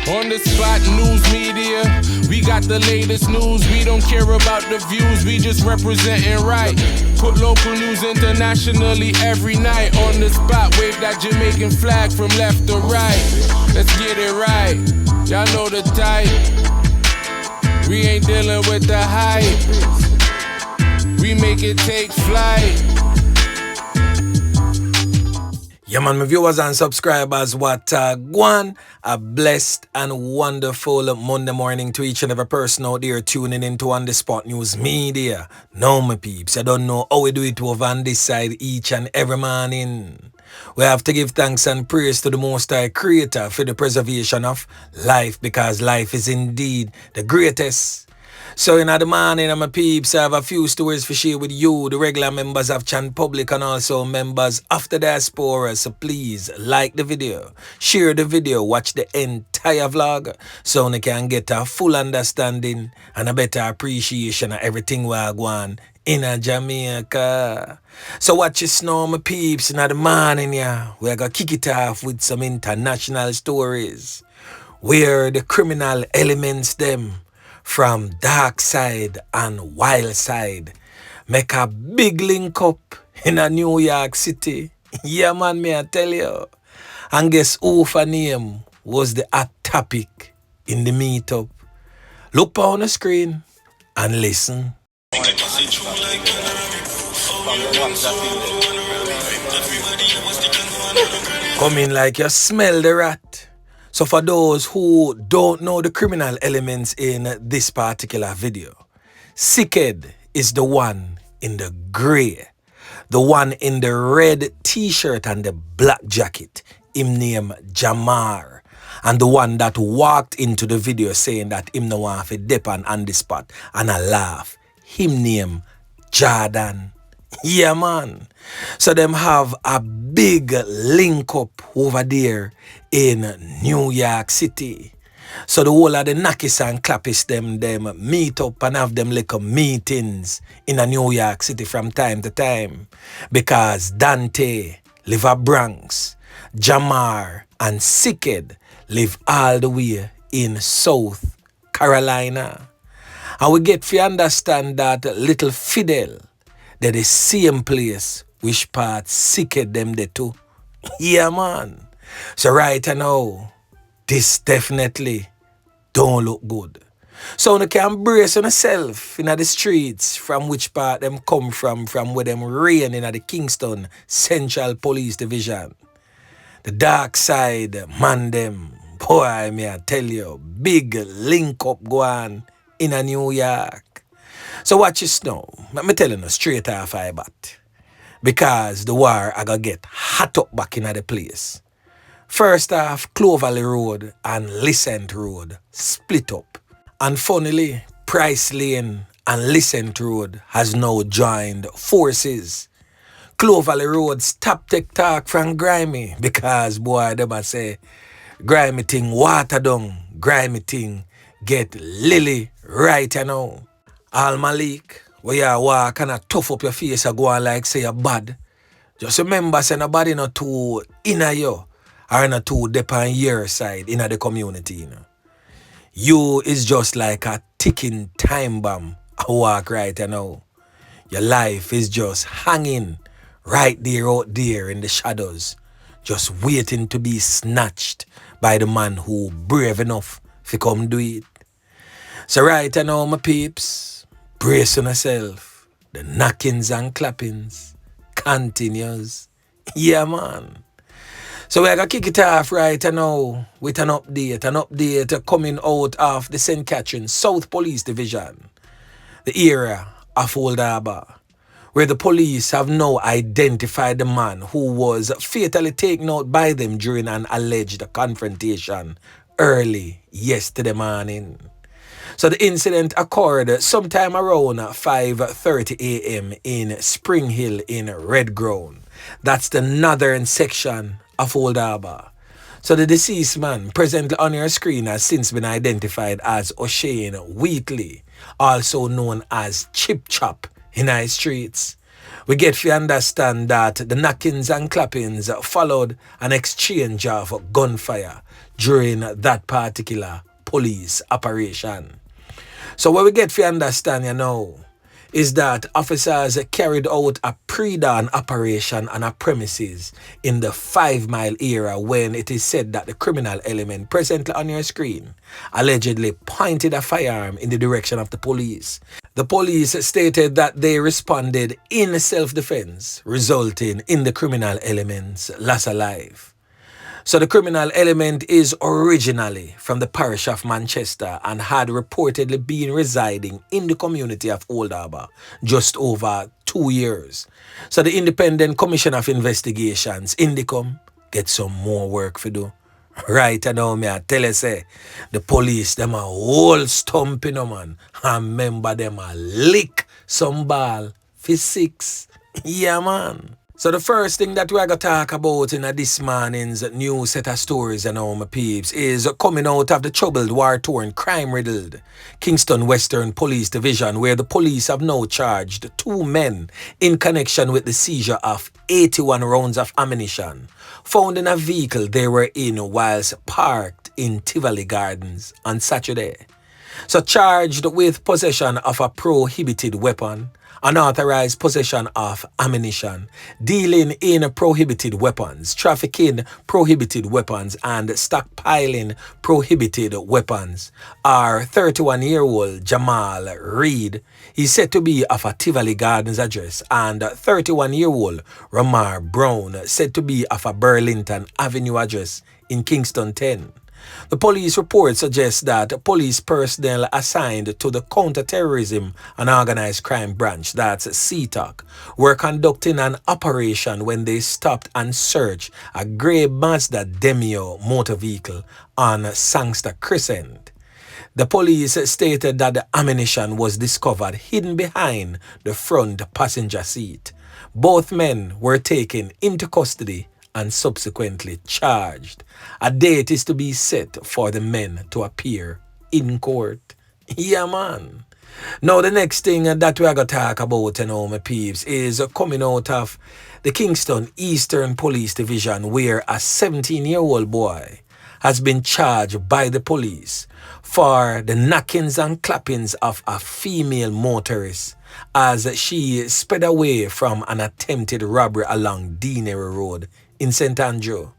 On the spot news media, we got the latest news. We don't care about the views, we just representing right. Put local news internationally every night. On the spot, wave that Jamaican flag from left to right. Let's get it right, y'all know the type. We ain't dealing with the hype, we make it take flight. Yeah, man, my viewers and subscribers, what Guan, a blessed and wonderful Monday morning to each and every person out there tuning into On The Spot News Media. Now, my peeps, I don't know how we do it over on this side each and every morning. We have to give thanks and praise to the Most High Creator for the preservation of life, because life is indeed the greatest. So in the morning, my peeps, I have a few stories to share with you, the regular members of Chan Public and also members of the diaspora. So please like the video, share the video, watch the entire vlog so you can get a full understanding and a better appreciation of everything we are going in Jamaica. So watch this now, my peeps, in the morning, yeah, we're going to kick it off with some international stories where the criminal elements them from Darcsyde and Wildside make a big link up in a New York City. Yeah, man, me I tell you. And guess who for name was the hot topic in the meetup? Look on the screen and listen. Come in like you smell the rat. So for those who don't know the criminal elements in this particular video, Sickhead is the one in the grey, the one in the red t-shirt and the black jacket, him name Jamar, and the one that walked into the video saying that him no want to dip on the spot and a laugh, him name Jordan. Yeah, man. So them have a big link up over there in New York City. So the whole of the Nakis and Clappis them meet up and have them little meetings in a New York City from time to time. Because Dante live a Bronx, Jamar and Sickhead live all the way in South Carolina. And we get to understand that little Fidel, they're the same place which part Sickhead them they too. Yeah, man. So right now, this definitely don't look good. So you can brace on yourself in the streets from which part them come from where them reign in the Kingston Central Police Division. The Darcsyde man them, boy, may I tell you, big link up going in a New York. So watch this now. Let me tell you straight off I bat. Because the war I gonna get hot up back in the place. First off, Cloverly Road and Lissent Road split up. And funnily, Price Lane and Lissent Road has now joined forces. Cloverly Road stop take talk from Grimy because boy they must say Grimy thing water down, Grimy thing get lily right now. Al Malik, where you walk and tough up your face and go on like say you're bad. Just remember say nobody not too inna you or not too dep on your side in the community, you know. You is just like a ticking time bomb I walk right now. Your life is just hanging right there out there in the shadows, just waiting to be snatched by the man who brave enough to come do it. So right now, my peeps, brace on yourself. The knockings and clappings continues. Yeah, man. So we're going to kick it off right now with an update coming out of the St. Catherine South Police Division, the area of Old Harbour, where the police have now identified the man who was fatally taken out by them during an alleged confrontation early yesterday morning. So the incident occurred sometime around 5:30 a.m. in Spring Hill in Red Ground. That's the northern section of Old Harbour. So the deceased man presently on your screen has since been identified as O'Shane Wheatley, also known as Chip Chop in our streets. We get to understand that the knockings and clappings followed an exchange of gunfire during that particular police operation. So what we get to understand, is that officers carried out a pre-dawn operation on a premises in the 5 Mile area when it is said that the criminal element presently on your screen allegedly pointed a firearm in the direction of the police. The police stated that they responded in self-defense, resulting in the criminal element's loss of life. So the criminal element is originally from the parish of Manchester and had reportedly been residing in the community of Old Harbour just over 2 years. So the Independent Commission of Investigations, Indicom, get some more work to do. Right now, me I tell you, say, the police, them a whole stumping, man. And remember, them a lick some ball for 6. Yeah, man. So the first thing that we're going to talk about in this morning's new set of stories, my peeps, is coming out of the troubled, war-torn, crime-riddled Kingston Western Police Division, where the police have now charged 2 men in connection with the seizure of 81 rounds of ammunition found in a vehicle they were in whilst parked in Tivoli Gardens on Saturday. So charged with possession of a prohibited weapon, unauthorized possession of ammunition, dealing in prohibited weapons, trafficking prohibited weapons, and stockpiling prohibited weapons are 31-year-old Jamal Reed. He's said to be of a Tivoli Gardens address, and 31-year-old Ramar Brown, said to be of a Burlington Avenue address in Kingston 10. The police report suggests that police personnel assigned to the Counter-Terrorism and Organized Crime Branch, that's CTOC, were conducting an operation when they stopped and searched a grey Mazda Demio motor vehicle on Sangster Crescent. The police stated that the ammunition was discovered hidden behind the front passenger seat. Both men were taken into custody and subsequently charged. A date is to be set for the men to appear in court. Yeah, man. Now, the next thing that we're going to talk about, my peeps, is coming out of the Kingston Eastern Police Division, where a 17-year-old boy has been charged by the police for the knockings and clappings of a female motorist as she sped away from an attempted robbery along Deanery Road in St. Andrew.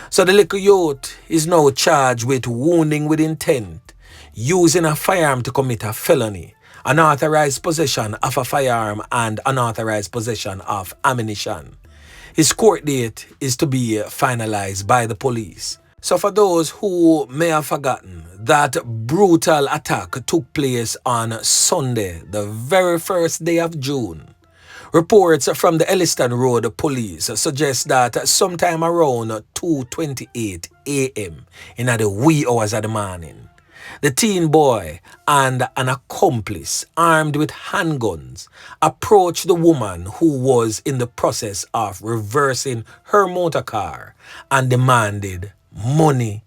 So the little youth is now charged with wounding with intent, using a firearm to commit a felony, unauthorized possession of a firearm, and unauthorized possession of ammunition. His court date is to be finalized by the police. So for those who may have forgotten, that brutal attack took place on Sunday, the very first day of June. Reports from the Elliston Road Police suggest that sometime around 2:28 a.m. in the wee hours of the morning, the teen boy and an accomplice armed with handguns approached the woman who was in the process of reversing her motor car and demanded money.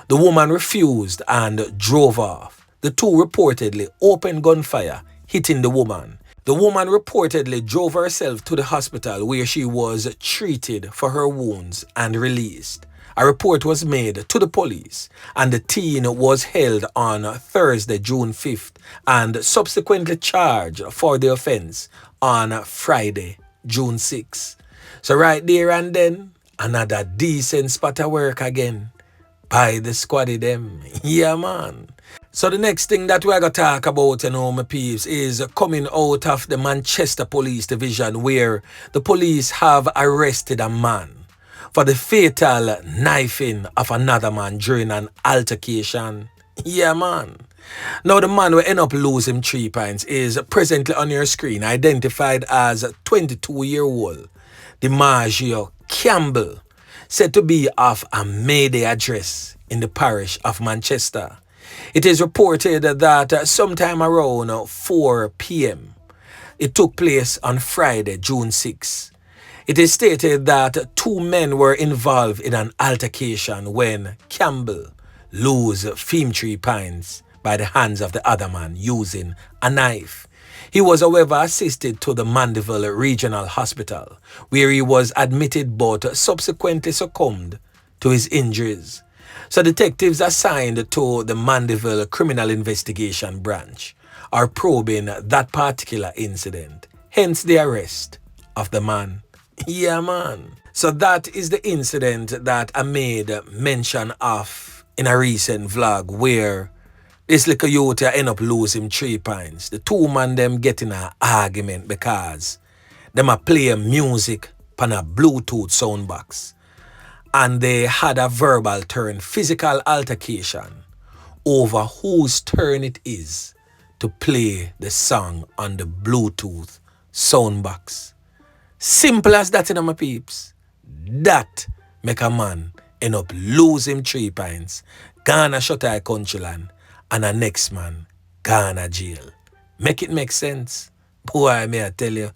The woman refused and drove off. The two reportedly opened gunfire, hitting the woman. The woman reportedly drove herself to the hospital where she was treated for her wounds and released. A report was made to the police and the teen was held on Thursday, June 5th and subsequently charged for the offense on Friday, June 6th. So right there and then, another decent spot of work again by the squaddy them. Yeah, man. So the next thing that we're going to talk about, my peeps, is coming out of the Manchester Police Division, where the police have arrested a man for the fatal knifing of another man during an altercation. Yeah, man. Now the man who end up losing 3 pints is presently on your screen, identified as 22-year-old DiMaggio Campbell, said to be of a Mayday address in the parish of Manchester. It is reported that sometime around 4 p.m. it took place on Friday, June 6. It is stated that 2 men were involved in an altercation when Campbell lost 3 pints by the hands of the other man using a knife. He was, however, assisted to the Mandeville Regional Hospital, where he was admitted but subsequently succumbed to his injuries. So detectives assigned to the Mandeville Criminal Investigation Branch are probing that particular incident, hence the arrest of the man. Yeah, man. So that is the incident that I made mention of in a recent vlog where this little youth end up losing 3 pints. The two man them get in an argument because them a play music on a Bluetooth soundbox. And they had a verbal turn, physical altercation over whose turn it is to play the song on the Bluetooth soundbox. Simple as that, my peeps. That make a man end up losing 3 pints, gone a shut eye country land, and a next man gone a jail. Make it make sense? Boy, may I tell you,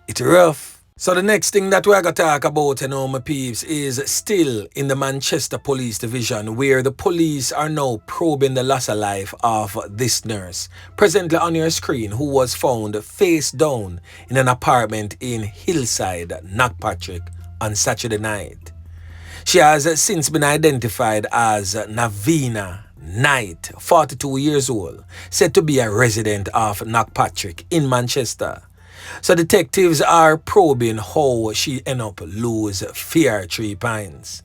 it's rough. So the next thing that we're going to talk about, my peeps, is still in the Manchester Police Division, where the police are now probing the loss of life of this nurse, presently on your screen, who was found face down in an apartment in Hillside, Knockpatrick, on Saturday night. She has since been identified as Navina Knight, 42 years old, said to be a resident of Knockpatrick in Manchester. So detectives are probing how she ended up lose 3 pints.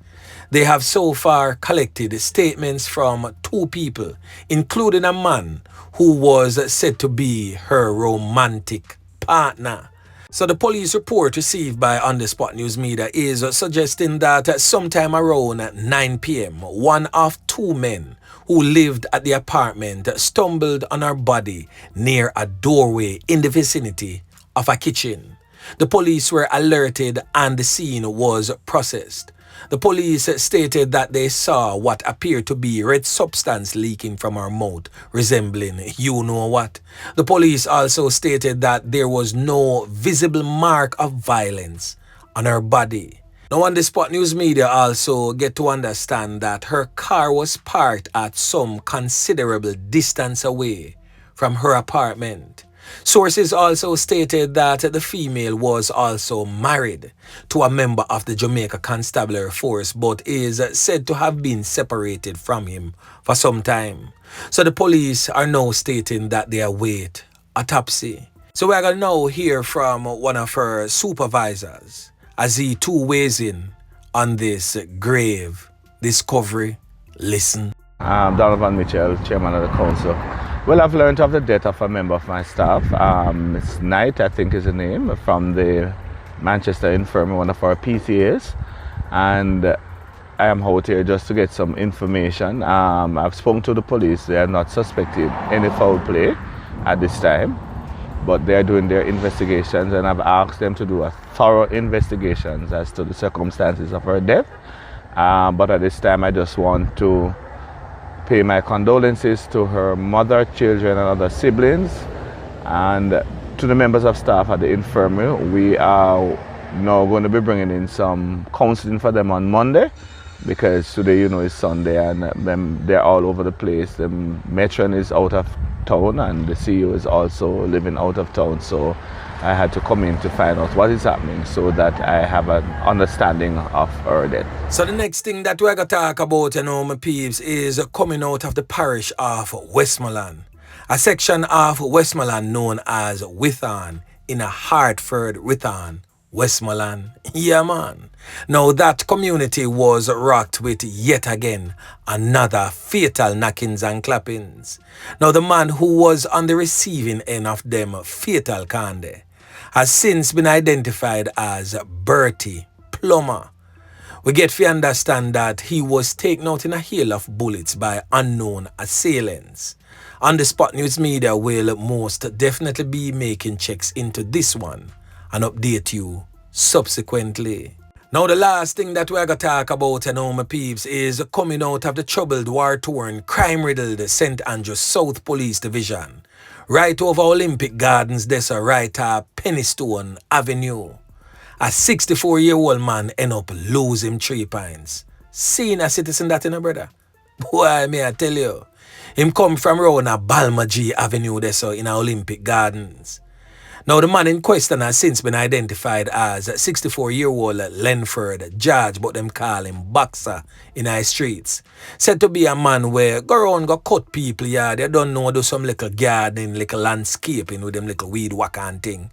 They have so far collected statements from 2 people, including a man who was said to be her romantic partner. So the police report received by On The Spot News Media is suggesting that sometime around 9 p.m, one of 2 men who lived at the apartment stumbled on her body near a doorway in the vicinity of a kitchen. The police were alerted and the scene was processed. The police stated that they saw what appeared to be red substance leaking from her mouth, resembling you know what. The police also stated that there was no visible mark of violence on her body. Now On The Spot News Media also get to understand that her car was parked at some considerable distance away from her apartment. Sources also stated that the female was also married to a member of the Jamaica Constabulary Force, but is said to have been separated from him for some time. So the police are now stating that they await autopsy. So we're going to now hear from one of her supervisors as he too weighs in on this grave discovery. Listen. I'm Donovan Mitchell, chairman of the council. Well, I've learned of the death of a member of my staff. It's Knight, I think is the name, from the Manchester Infirmary, one of our PCAs. And I am out here just to get some information. I've spoken to the police. They are not suspected any foul play at this time, but they are doing their investigations, and I've asked them to do a thorough investigations as to the circumstances of her death. But at this time, I just want to pay my condolences to her mother, children, and other siblings, and to the members of staff at the infirmary. We are now going to be bringing in some counseling for them on Monday, because today, is Sunday, and they're all over the place. The matron is out of town, and the CEO is also living out of town, so I had to come in to find out what is happening so that I have an understanding of her death. So the next thing that we're going to talk about, my peeps, is coming out of the parish of Westmoreland. A section of Westmoreland known as Withon in a Hartford, Withon, Westmoreland. Yeah, man. Now that community was rocked with yet again another fatal knockings and clappings. Now the man who was on the receiving end of them fatal candy has since been identified as Berty Plumber. We get to understand that he was taken out in a hail of bullets by unknown assailants. On The Spot News Media will most definitely be making checks into this one and update you subsequently. Now the last thing that we're going to talk about, my peeps, is coming out of the troubled, war-torn, crime-riddled St. Andrews South Police Division. Right over Olympic Gardens, there's a right at Pennystone Avenue. A 64-year-old man end up losing 3 pints. Senior citizen that, brother. Boy, may I tell you. Him come from around a Balmaji Avenue there, so in Olympic Gardens. Now, the man in question has since been identified as 64-year-old Lenford George, but them call him Boxer in our streets. Said to be a man where go around go cut people, yeah, they don't know, do some little gardening, little landscaping with them little weed whack and thing.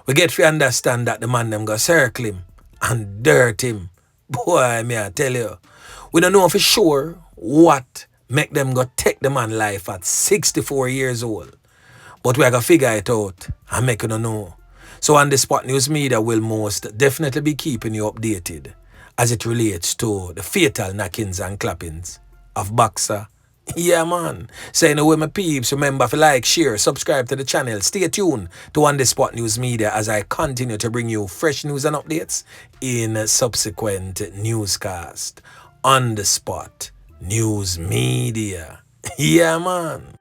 We get to understand that the man them go circle him and dirt him. Boy, me I tell you, we don't know for sure what make them go take the man life at 64 years old. But we are going to figure it out and make you know. So on the Spot News Media will most definitely be keeping you updated as it relates to the fatal knockings and clappings of Boxer. Yeah, man. So anyway, my peeps, remember to like, share, subscribe to the channel. Stay tuned to On The Spot News Media as I continue to bring you fresh news and updates in subsequent newscast. On The Spot News Media. Yeah, man.